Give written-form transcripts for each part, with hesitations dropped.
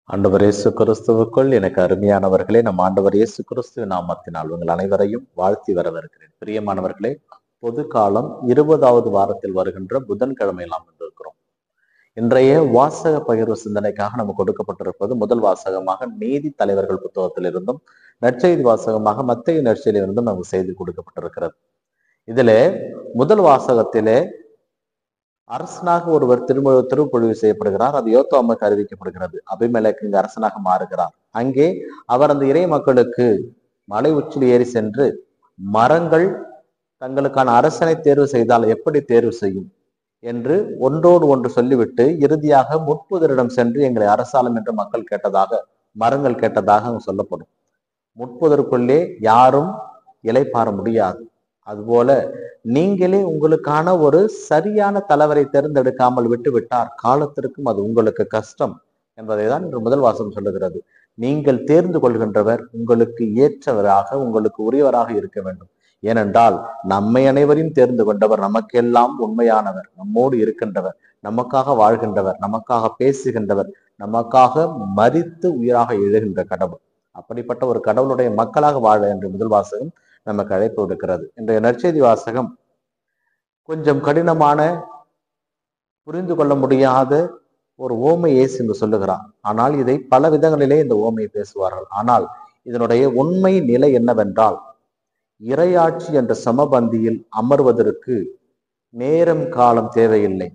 ஆண்டவர் இயேசு கிறிஸ்துவுக்குள் எனக்கு அருமையானவர்களே, நம் ஆண்டவர் இயேசு கிறிஸ்துவ நாமத்தினால் உங்கள் அனைவரையும் வாழ்த்தி வரவேற்கிறேன். பிரியமானவர்களே, பொது காலம் 20வது வாரத்தில் வருகின்ற புதன்கிழமையில் நாம் வந்திருக்கிறோம். இன்றைய வாசக பகிர்வு சிந்தனைக்காக நமக்கு கொடுக்கப்பட்டிருப்பது முதல் வாசகமாக நீதி தலைவர்கள் புத்தகத்திலிருந்தும், நற்செய்தி வாசகமாக மத்தேயு நற்செய்தியிலிருந்தும் நமக்கு செய்தி கொடுக்கப்பட்டிருக்கிறது. இதிலே முதல் வாசகத்திலே அரசனாக ஒருவர் திருப்பொழிவு செய்யப்படுகிறார். அது யோத்தாமுக்கு அறிவிக்கப்படுகிறது. அபிமெலேக்கு இங்கு அரசனாக மாறுகிறார். அங்கே அவர் அந்த இறை மக்களுக்கு மலை உச்சில் ஏறி சென்று மரங்கள் தங்களுக்கான அரசனை தேர்வு செய்தால் எப்படி தேர்வு செய்யும் என்று ஒன்றோடு ஒன்று சொல்லிவிட்டு இறுதியாக முட்புதரிடம் சென்று எங்களை அரசாளும் என்று மக்கள் கேட்டதாக, மரங்கள் கேட்டதாக அங்கு சொல்லப்படும். முட்புதருக்குள்ளே யாரும் இலைப்பாற முடியாது. அதுபோல நீங்களே உங்களுக்கான ஒரு சரியான தலைவரை தேர்ந்தெடுக்காமல் விட்டுவிட்டார் காலத்திற்கும் அது உங்களுக்கு கஷ்டம் என்பதை தான் இன்று முதல் வாசகம் சொல்லுகிறது. நீங்கள் தேர்ந்து கொள்கின்றவர் உங்களுக்கு ஏற்றவராக, உங்களுக்கு உரியவராக இருக்க வேண்டும். ஏனென்றால் நம்மை அனைவரையும் தேர்ந்து கொண்டவர், நமக்கெல்லாம் உண்மையானவர், நம்மோடு இருக்கின்றவர், நமக்காக வாழ்கின்றவர், நமக்காக பேசுகின்றவர், நமக்காக மரித்து உயிராக எழுகின்ற கடவுள். அப்படிப்பட்ட ஒரு கடவுளுடைய மக்களாக வாழ என்று முதல் வாசகம் நமக்கு அழைப்பு விடுக்கிறது. இன்றைய நற்செய்தி வாசகம் கொஞ்சம் கடினமான, புரிந்து கொள்ள முடியாத ஒரு ஓமை இயேசு என்று சொல்லுகிறார். ஆனால் இதை பல விதங்களிலே இந்த ஓமையை பேசுவார்கள். ஆனால் இதனுடைய உண்மை நிலை என்னவென்றால், இறையாட்சி என்ற சமபந்தியில் அமர்வதற்கு நேரம் காலம் தேவையில்லை.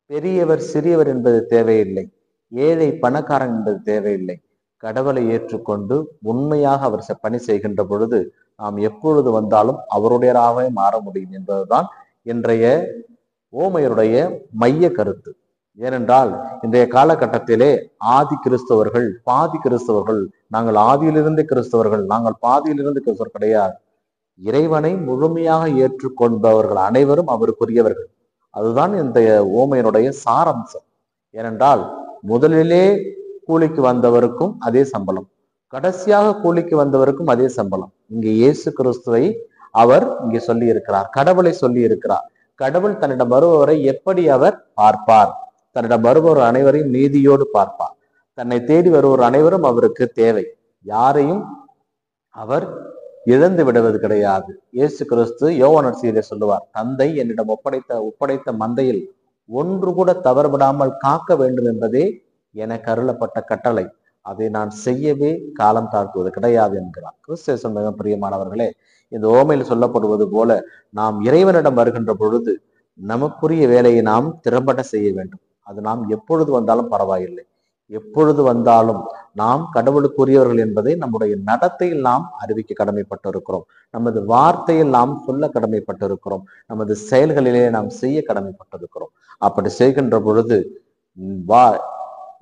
பெரியவர் சிறியவர் என்பது தேவையில்லை. ஏழை பணக்காரன் என்பது தேவையில்லை. கடவுளை ஏற்றுக்கொண்டு உண்மையாக அவர் பணி செய்கின்ற பொழுது நாம் எப்பொழுது வந்தாலும் அவருடையராகவே மாற முடியும் என்பதுதான் இன்றைய ஓமையருடைய மைய கருத்து. ஏனென்றால் இன்றைய காலகட்டத்திலே ஆதி கிறிஸ்தவர்கள், பாதி கிறிஸ்தவர்கள், நாங்கள் ஆதியிலிருந்து கிறிஸ்தவர்கள், நாங்கள் பாதியிலிருந்து கிறிஸ்தவர் கிடையாது. இறைவனை முழுமையாக ஏற்றுக்கொண்டவர்கள் அனைவரும் அவருக்குரியவர்கள். அதுதான் இந்த ஓமையனுடைய சாரம்சம். ஏனென்றால் முதலிலே கூலிக்கு வந்தவருக்கும் அதே சம்பளம், கடைசியாக கூலிக்கு வந்தவருக்கும் அதே சம்பளம். இங்கே இயேசு கிறிஸ்துவை அவர் இங்கே சொல்லி இருக்கிறார், கடவுளை சொல்லி இருக்கிறார். கடவுள் தன்னிடம் வருபவரை எப்படி அவர் பார்ப்பார்? தன்னிடம் வருபவர் அனைவரையும் நீதியோடு பார்ப்பார். தன்னை தேடி வருவோர் அனைவரும் அவருக்கு தேவை. யாரையும் அவர் இழந்து விடுவது கிடையாது. இயேசு கிறிஸ்து யோவான் நற்செய்தியிலே சொல்லுவார், தந்தை என்னிடம் ஒப்படைத்த மந்தையில் ஒன்று கூட தவறுபடாமல் காக்க வேண்டும் என்பதே எனக்கு அருளப்பட்ட கட்டளை. அதை நான் செய்யவே காலம் தாழ்த்துவது கிடையாது என்கிறார். கிறிஸ்து சொன்ன பிரியமானவர்களே, இந்த ஓமையில் சொல்லப்படுவது போல நாம் இறைவனிடம் வருகின்ற பொழுது நமக்குரிய வேலையை நாம் திறம்பட செய்ய வேண்டும். அது நாம் எப்பொழுது வந்தாலும் பரவாயில்லை. எப்பொழுது வந்தாலும் நாம் கடவுளுக்குரியவர்கள் என்பதை நம்முடைய நடத்தையில் நாம் அறிவிக்க கடமைப்பட்டிருக்கிறோம். நமது வார்த்தையில் நாம் சொல்ல கடமைப்பட்டிருக்கிறோம். நமது செயல்களிலே நாம் செய்ய கடமைப்பட்டிருக்கிறோம். அப்படி செய்கின்ற பொழுது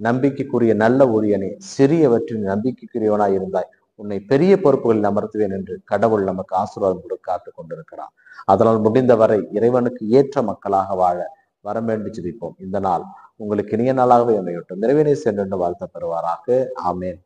நம்பிக்கைக்குரிய நல்ல ஊழியனே, சிறியவற்றின் நம்பிக்கைக்குரியவனாய் இருந்தாய், உன்னை பெரிய பொறுப்புகளில் அமர்த்துவேன் என்று கடவுள் நமக்கு ஆசீர்வாதம் கொடுக்க காத்துக் கொண்டிருக்கிறார். அதனால் முடிந்தவரை இறைவனுக்கு ஏற்ற மக்களாக வாழ வரம் வேண்டி ஜெபிப்போம். இந்த நாள் உங்களுக்கு இனிய நாளாகவே அமையட்டும். நிறைவேறி சென்று வாழ்த்த பெறுவாராக. ஆமேன்.